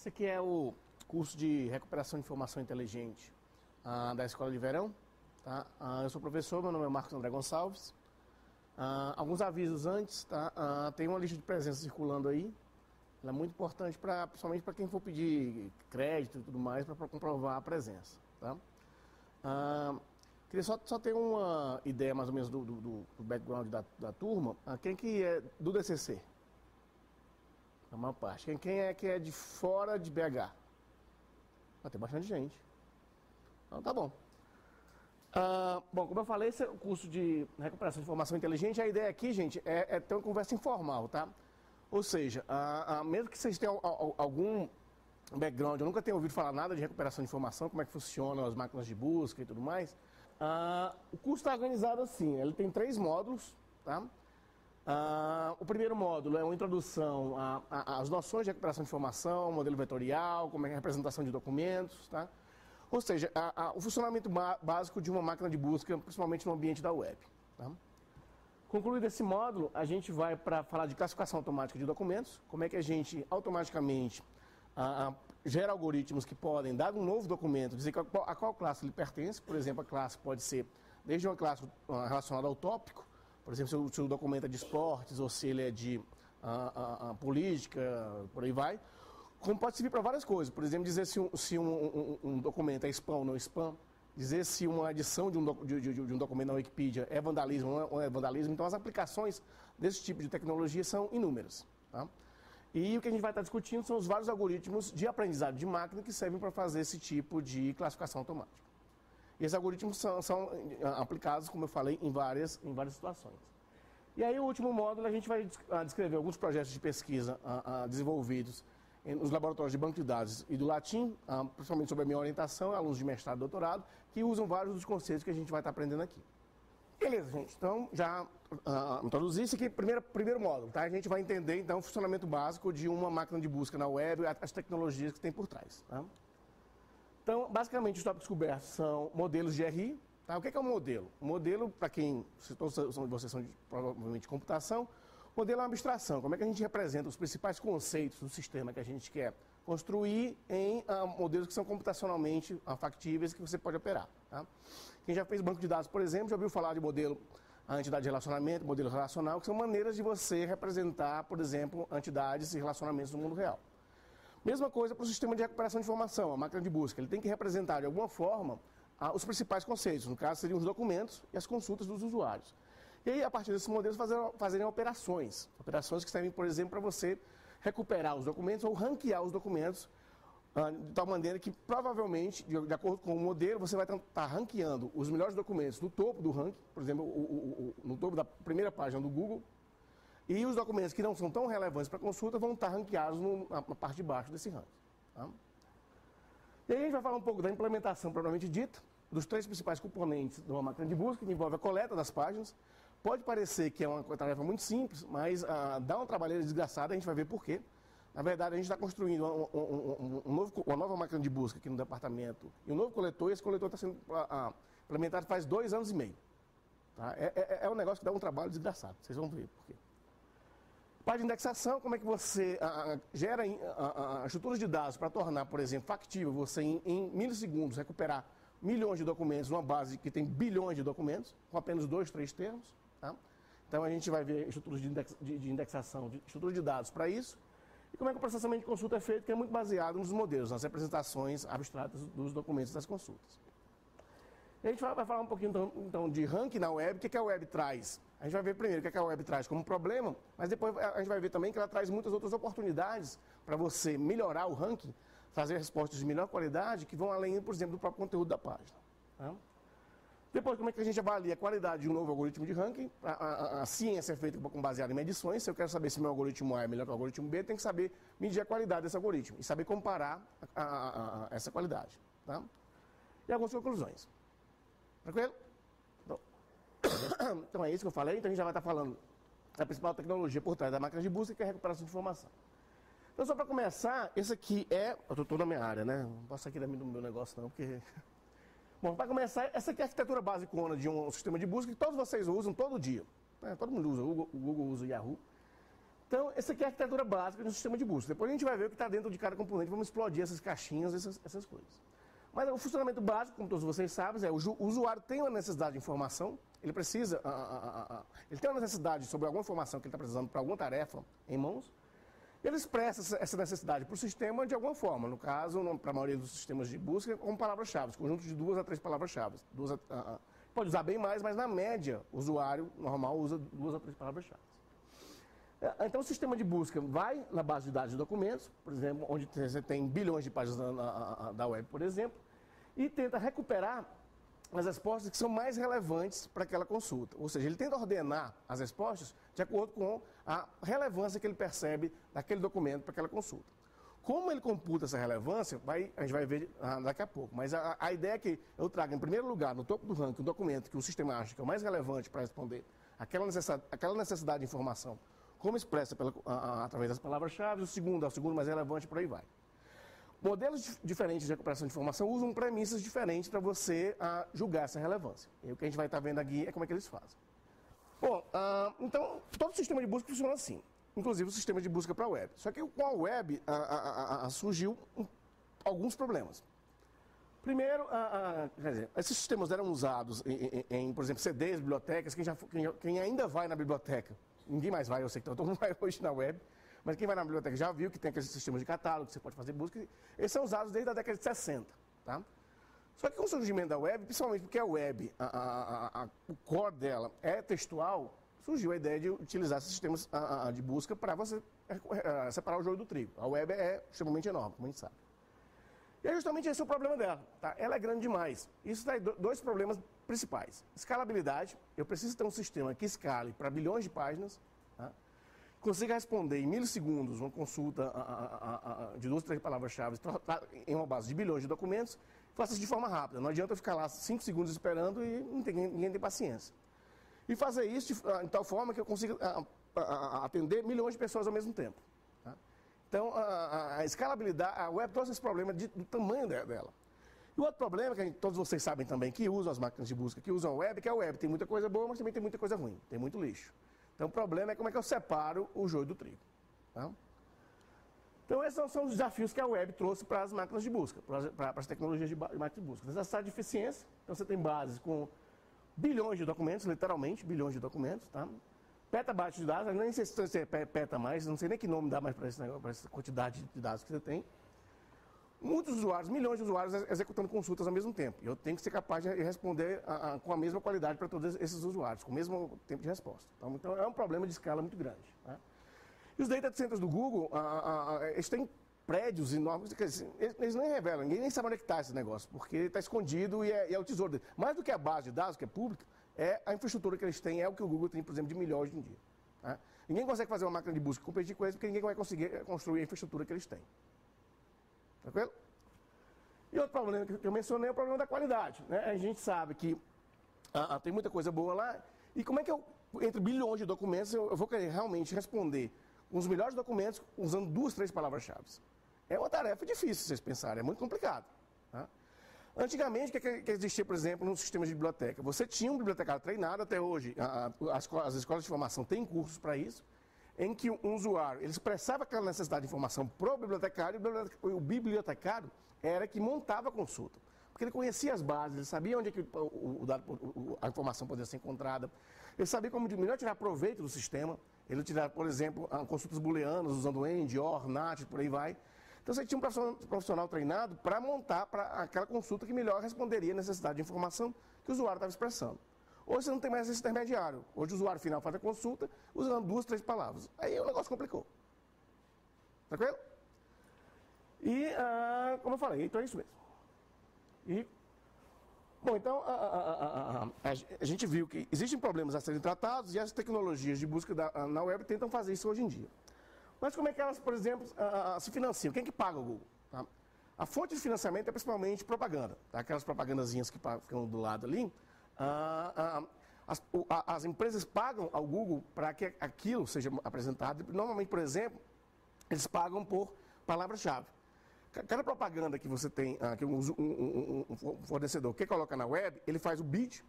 Esse aqui é o curso de recuperação de informação inteligente da Escola de Verão. Tá? Eu sou professor, meu nome é Marcos André Gonçalves. Alguns avisos antes, tá? Tem uma lista de presença circulando aí. Ela é muito importante, principalmente para quem for pedir crédito e tudo mais, para comprovar a presença. Tá? Queria só ter uma ideia mais ou menos do background da turma. Quem que é do DCC? A maior parte. Quem é que é de fora de BH? Tem bastante gente. Então tá bom. Bom, como eu falei, esse é o curso de recuperação de informação inteligente. A ideia aqui, gente, é ter uma conversa informal, tá? Ou seja, mesmo que vocês tenham algum background, eu nunca tenho ouvido falar nada de recuperação de informação, como é que funcionam as máquinas de busca e tudo mais. O curso está organizado assim, ele tem 3 módulos, tá? O primeiro módulo é uma introdução às noções de recuperação de informação, modelo vetorial, como é a representação de documentos, tá? Ou seja, o funcionamento básico de uma máquina de busca, principalmente no ambiente da web. Tá? Concluído esse módulo, a gente vai para falar de classificação automática de documentos, como é que a gente automaticamente gera algoritmos que podem, dado um novo documento, dizer a qual classe ele pertence. Por exemplo, a classe pode ser desde uma classe relacionada ao tópico, por exemplo, se o documento é de esportes ou se ele é de política, por aí vai. Como pode servir para várias coisas. Por exemplo, dizer se um documento é spam ou não spam. Dizer se uma edição de um documento na Wikipedia é vandalismo ou não é vandalismo. Então, as aplicações desse tipo de tecnologia são inúmeras. Tá? E o que a gente vai estar discutindo são os vários algoritmos de aprendizado de máquina que servem para fazer esse tipo de classificação automática. E esses algoritmos são aplicados, como eu falei, em várias situações. E aí, o último módulo, a gente vai descrever alguns projetos de pesquisa desenvolvidos nos laboratórios de banco de dados e do Latim, principalmente sobre a minha orientação, alunos de mestrado e doutorado, que usam vários dos conceitos que a gente vai estar aprendendo aqui. Beleza, gente. Então, já introduzi isso aqui, primeiro módulo. Tá? A gente vai entender, então, o funcionamento básico de uma máquina de busca na web e as tecnologias que tem por trás. Tá? Então, basicamente, os tópicos cobertos são modelos de RI. Tá? O que é um modelo? O modelo, para quem, vocês são provavelmente de computação, o modelo é uma abstração. Como é que a gente representa os principais conceitos do sistema que a gente quer construir em modelos que são computacionalmente factíveis que você pode operar. Tá? Quem já fez banco de dados, por exemplo, já ouviu falar de modelo, a entidade de relacionamento, modelo relacional, que são maneiras de você representar, por exemplo, entidades e relacionamentos no mundo real. Mesma coisa para o sistema de recuperação de informação, a máquina de busca. Ele tem que representar, de alguma forma, os principais conceitos. No caso, seriam os documentos e as consultas dos usuários. E aí, a partir desses modelos, fazerem operações. Operações que servem, por exemplo, para você recuperar os documentos ou ranquear os documentos de tal maneira que, provavelmente, de acordo com o modelo, você vai estar ranqueando os melhores documentos no topo do ranking, por exemplo, no topo da primeira página do Google, e os documentos que não são tão relevantes para consulta vão estar ranqueados na parte de baixo desse ranking. Tá? E aí a gente vai falar um pouco da implementação propriamente dita, dos 3 principais componentes de uma máquina de busca, que envolve a coleta das páginas. Pode parecer que é uma tarefa muito simples, mas dá uma trabalheira desgraçada, a gente vai ver por quê. Na verdade, a gente está construindo uma nova máquina de busca aqui no departamento, e um novo coletor, e esse coletor está sendo implementado faz 2 anos e meio. Tá? É um negócio que dá um trabalho desgraçado, vocês vão ver por quê. Parte de indexação, como é que você gera estruturas de dados para tornar, por exemplo, factível você em milissegundos recuperar milhões de documentos numa base que tem bilhões de documentos, com apenas 2, 3 termos. Tá? Então a gente vai ver estruturas de indexação, estruturas de dados para isso. E como é que o processamento de consulta é feito, que é muito baseado nos modelos, nas representações abstratas dos documentos das consultas. E a gente vai falar um pouquinho então de ranking na web, o que a web traz. A gente vai ver primeiro o que a web traz como problema, mas depois a gente vai ver também que ela traz muitas outras oportunidades para você melhorar o ranking, fazer respostas de melhor qualidade, que vão além, por exemplo, do próprio conteúdo da página. Tá? Depois, como é que a gente avalia a qualidade de um novo algoritmo de ranking? A ciência é feita baseada em medições. Se eu quero saber se meu algoritmo A é melhor que o algoritmo B, eu tenho que saber medir a qualidade desse algoritmo e saber comparar essa qualidade. Tá? E algumas conclusões. Tranquilo? Então é isso que eu falei. Então a gente já vai estar falando da principal tecnologia por trás da máquina de busca, que é a recuperação de informação. Então, só para começar, esse aqui é... Eu estou na minha área, né? Não posso sair aqui do meu negócio, não, porque... Bom, para começar, essa aqui é a arquitetura basicona de um sistema de busca que todos vocês usam todo dia. Todo mundo usa, o Google usa o Yahoo. Então, essa aqui é a arquitetura básica de um sistema de busca. Depois a gente vai ver o que está dentro de cada componente, vamos explodir essas caixinhas, essas coisas. Mas o funcionamento básico, como todos vocês sabem, é o usuário tem uma necessidade de informação, ele precisa... ele tem uma necessidade sobre alguma informação que ele está precisando para alguma tarefa em mãos, ele expressa essa necessidade para o sistema de alguma forma. No caso, para a maioria dos sistemas de busca, com palavras-chave, conjunto de 2 a 3 palavras-chave. Pode usar bem mais, mas na média, o usuário normal usa 2 a 3 palavras-chave. Então, o sistema de busca vai na base de dados de documentos, por exemplo, onde você tem bilhões de páginas da web, por exemplo, e tenta recuperar as respostas que são mais relevantes para aquela consulta. Ou seja, ele tenta ordenar as respostas de acordo com a relevância que ele percebe daquele documento para aquela consulta. Como ele computa essa relevância, a gente vai ver daqui a pouco. Mas a ideia é que eu traga, em primeiro lugar, no topo do ranking, um documento que o sistema acha que é o mais relevante para responder aquela necessidade de informação, como expressa através das palavras-chave, o segundo mais relevante, por aí vai. Modelos diferentes de recuperação de informação usam premissas diferentes para você julgar essa relevância. E o que a gente vai estar vendo aqui é como é que eles fazem. Bom, então, todo sistema de busca funciona assim, inclusive o sistema de busca para a web. Só que com a web surgiu alguns problemas. Primeiro, quer dizer, esses sistemas eram usados em, por exemplo, CDs, bibliotecas, quem ainda vai na biblioteca, ninguém mais vai, eu sei que todo mundo vai hoje na web, mas quem vai na biblioteca já viu que tem aqueles sistemas de catálogo, que você pode fazer busca. Eles são usados desde a década de 60. Tá? Só que com o surgimento da web, principalmente porque a web, o core dela é textual, surgiu a ideia de utilizar esses sistemas de busca para você separar o joio do trigo. A web é extremamente enorme, como a gente sabe. E é justamente esse o problema dela. Tá? Ela é grande demais. Isso traz dois problemas principais. Escalabilidade. Eu preciso ter um sistema que escale para bilhões de páginas, tá? Consiga responder em milissegundos uma consulta de 2, 3 palavras-chave em uma base de bilhões de documentos, faça isso de forma rápida. Não adianta eu ficar lá 5 segundos esperando e ninguém tem paciência. E fazer isso de tal forma que eu consiga atender milhões de pessoas ao mesmo tempo. Tá? Então, a escalabilidade, a web trouxe esse problema do tamanho dela. E o outro problema, que todos vocês sabem também, que usam as máquinas de busca, que usam a web, que a web tem muita coisa boa, mas também tem muita coisa ruim, tem muito lixo. Então, o problema é como é que eu separo o joio do trigo. Tá? Então, esses são os desafios que a web trouxe para as máquinas de busca, para as tecnologias de máquina de busca. Necessidade de eficiência, então você tem bases com bilhões de documentos, literalmente, bilhões de documentos, tá? Petabytes de dados, nem sei se você peta mais, não sei nem que nome dá mais para essa quantidade de dados que você tem. Muitos usuários, milhões de usuários executando consultas ao mesmo tempo. E eu tenho que ser capaz de responder com a mesma qualidade para todos esses usuários, com o mesmo tempo de resposta. Então é um problema de escala muito grande. Tá? E os data centers do Google, eles têm prédios enormes, eles nem revelam, ninguém nem sabe onde é que está esse negócio, porque está escondido e é o tesouro dele. Mais do que a base de dados, que é pública, é a infraestrutura que eles têm, é o que o Google tem, por exemplo, de milhões hoje em dia. Tá? Ninguém consegue fazer uma máquina de busca e competir com eles, porque ninguém vai conseguir construir a infraestrutura que eles têm. Tranquilo? E outro problema que eu mencionei é o problema da qualidade. Né? A gente sabe que tem muita coisa boa lá, e como é que entre bilhões de documentos, eu vou querer realmente responder os melhores documentos usando 2, 3 palavras-chave? É uma tarefa difícil, se vocês pensarem, é muito complicado. Tá? Antigamente, o que existia, por exemplo, no sistema de biblioteca? Você tinha um bibliotecário treinado, até hoje, as escolas de formação têm cursos para isso, em que um usuário ele expressava aquela necessidade de informação para o bibliotecário, e o bibliotecário era que montava a consulta. Porque ele conhecia as bases, ele sabia onde é que a informação poderia ser encontrada, ele sabia como melhor tirar proveito do sistema, ele tirar, por exemplo, consultas booleanas usando AND, OR, NAT, por aí vai. Então você tinha um profissional treinado para montar para aquela consulta que melhor responderia a necessidade de informação que o usuário estava expressando. Hoje você não tem mais esse intermediário. Hoje o usuário final faz a consulta usando 2, 3 palavras. Aí o negócio complicou. Tranquilo? E, como eu falei, então é isso mesmo. E, bom, então, a gente viu que existem problemas a serem tratados e as tecnologias de busca na web tentam fazer isso hoje em dia. Mas como é que elas, por exemplo, se financiam? Quem que paga o Google? Tá? A fonte de financiamento é principalmente propaganda. Tá? Aquelas propagandazinhas que ficam do lado ali. As empresas pagam ao Google para que aquilo seja apresentado. Normalmente, por exemplo, eles pagam por palavra-chave. Cada propaganda que você tem, que um fornecedor quer colocar na web, ele faz o bid,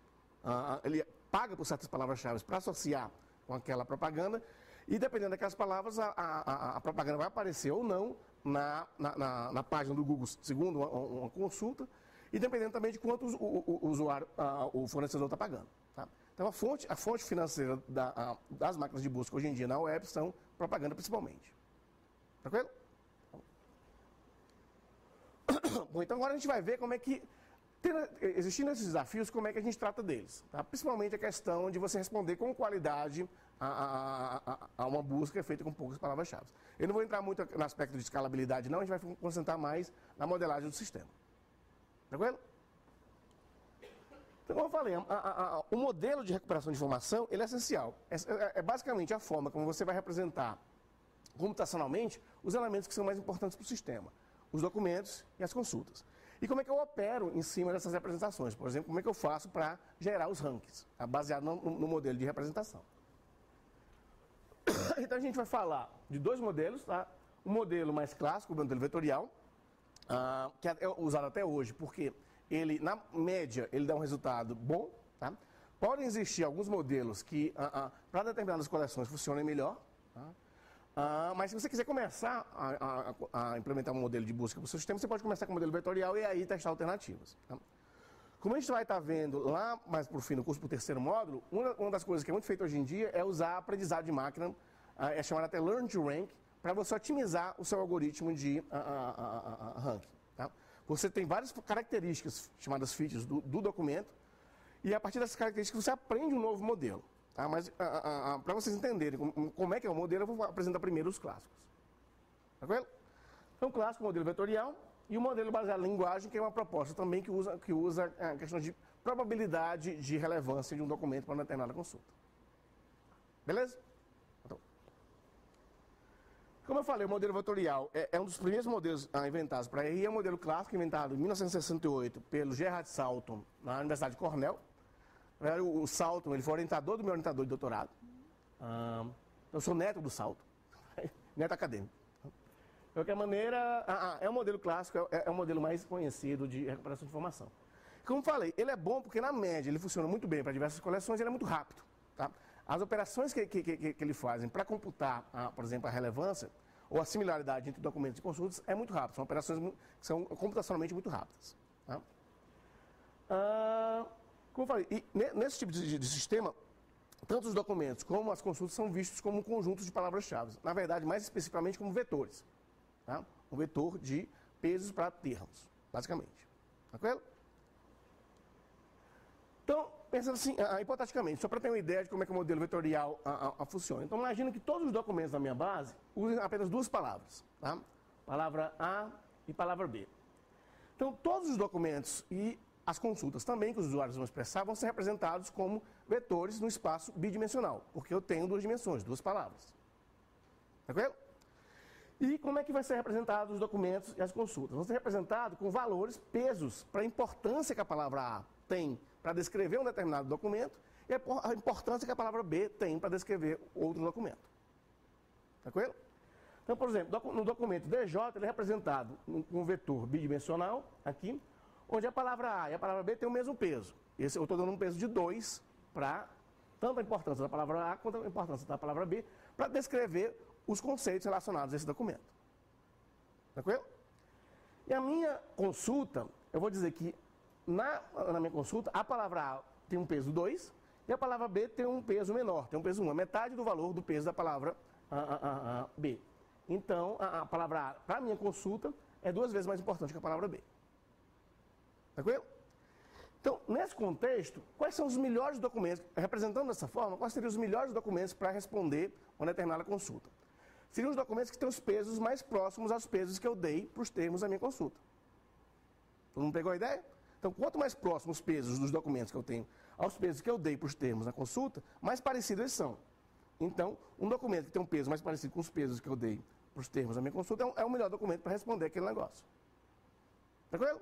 ele paga por certas palavras-chave para associar com aquela propaganda, e dependendo daquelas palavras, a propaganda vai aparecer ou não na página do Google, segundo uma consulta, e dependendo também de quanto o usuário, o fornecedor está pagando. Tá? Então, a fonte financeira das máquinas de busca hoje em dia na web são propaganda principalmente. Tranquilo? Bom, então agora a gente vai ver como é que, existindo esses desafios, como é que a gente trata deles. Tá? Principalmente a questão de você responder com qualidade a uma busca feita com poucas palavras-chave. Eu não vou entrar muito no aspecto de escalabilidade, não, a gente vai concentrar mais na modelagem do sistema. Tranquilo? Então, como eu falei, o modelo de recuperação de informação ele é essencial. É basicamente a forma como você vai representar computacionalmente os elementos que são mais importantes para o sistema. Os documentos e as consultas. E como é que eu opero em cima dessas representações? Por exemplo, como é que eu faço para gerar os rankings, tá? Baseado no modelo de representação. Então a gente vai falar de dois modelos, tá? Um modelo mais clássico, o modelo vetorial, que é usado até hoje, porque ele, na média, ele dá um resultado bom, tá? Podem existir alguns modelos que, para determinadas coleções, funcionem melhor, tá? Mas se você quiser começar a implementar um modelo de busca para o seu sistema, você pode começar com o modelo vetorial e aí testar alternativas. Tá? Como a gente vai estar vendo lá mais por fim no curso, para o terceiro módulo, uma das coisas que é muito feita hoje em dia é usar a aprendizado de máquina, é chamada até Learn to Rank, para você otimizar o seu algoritmo de ranking. Tá? Você tem várias características chamadas features do documento e a partir dessas características você aprende um novo modelo. Tá? Mas para vocês entenderem como é que é o modelo, eu vou apresentar primeiro os clássicos. Tranquilo? Então, o clássico, o modelo vetorial, e o modelo baseado em linguagem, que é uma proposta também que usa a questão de probabilidade de relevância de um documento para uma determinada consulta. Beleza? Então, como eu falei, o modelo vetorial é um dos primeiros modelos inventados para RI, é um modelo clássico inventado em 1968 pelo Gerhard Salton, na Universidade de Cornell. O Salton, ele foi orientador do meu orientador de doutorado. Eu sou neto do Salton, neto acadêmico. De qualquer maneira, é um modelo clássico, é o modelo mais conhecido de recuperação de informação. Como falei, ele é bom porque, na média, ele funciona muito bem para diversas coleções e ele é muito rápido. Tá? As operações que ele fazem para computar, por exemplo, a relevância ou a similaridade entre documentos e consultas é muito rápido. São operações que são computacionalmente muito rápidas. Tá? Como eu falei, nesse tipo de sistema, tanto os documentos como as consultas são vistos como um conjunto de palavras-chave. Na verdade, mais especificamente como vetores. Tá? Um vetor de pesos para termos, basicamente. Tranquilo? Então, pensando assim, hipoteticamente, só para ter uma ideia de como é que o modelo vetorial funciona. Então, imagina que todos os documentos da minha base usem apenas duas palavras. Tá? Palavra A e palavra B. Então, todos os documentos e as consultas também que os usuários vão expressar vão ser representados como vetores no espaço bidimensional, porque eu tenho duas dimensões, duas palavras. Tranquilo? E como é que vai ser representado os documentos e as consultas? Vão ser representados com valores, pesos, para a importância que a palavra A tem para descrever um determinado documento e a importância que a palavra B tem para descrever outro documento. Tranquilo? Então, por exemplo, no documento DJ, ele é representado com um vetor bidimensional, aqui, onde a palavra A e a palavra B têm o mesmo peso. Eu estou dando um peso de 2 para tanto a importância da palavra A quanto a importância da palavra B, para descrever os conceitos relacionados a esse documento. Tranquilo? E a minha consulta, eu vou dizer que na minha consulta, a palavra A tem um peso 2 e a palavra B tem um peso menor, tem um peso 1, a metade do valor do peso da palavra B. Então, a palavra A, para a minha consulta, é 2 vezes mais importante que a palavra B. Tranquilo? Então, nesse contexto, quais são os melhores documentos, representando dessa forma, quais seriam os melhores documentos para responder uma determinada consulta? seriam os documentos que têm os pesos mais próximos aos pesos que eu dei para os termos da minha consulta. Todo mundo pegou a ideia? Então, quanto mais próximos os pesos dos documentos que eu tenho aos pesos que eu dei para os termos na consulta, mais parecidos eles são. Então, um documento que tem um peso mais parecido com os pesos que eu dei para os termos da minha consulta é o melhor documento para responder aquele negócio. Tranquilo?